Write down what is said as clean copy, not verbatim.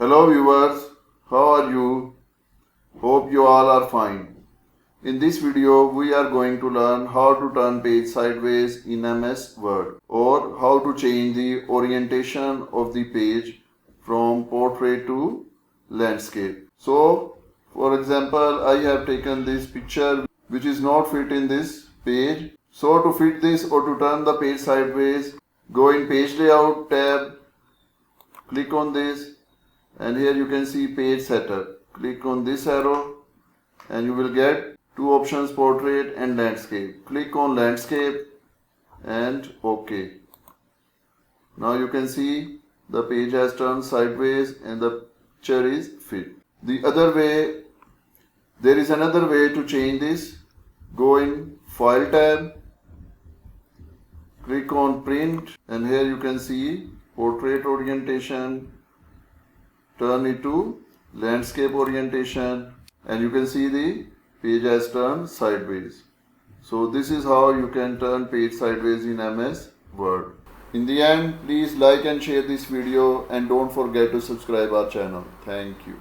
Hello viewers, how are you? Hope you all are fine. In this video, we are going to learn how to turn page sideways in MS Word or how to change the orientation of the page from portrait to landscape. So, for example, I have taken this picture which is not fit in this page. So to fit this or to turn the page sideways, go in Page Layout tab, click on this, and here you can see Page Setup. Click on this arrow and you will get two options, portrait and landscape. Click on landscape and OK. Now you can see the page has turned sideways and the picture is fit. The other way, there is another way to change this. Go in File tab, click on Print, and here you can see portrait orientation. Turn it to landscape orientation and you can see the page has turned sideways. So this is how you can turn page sideways in MS Word. In the end, please like and share this video and don't forget to subscribe our channel. Thank you.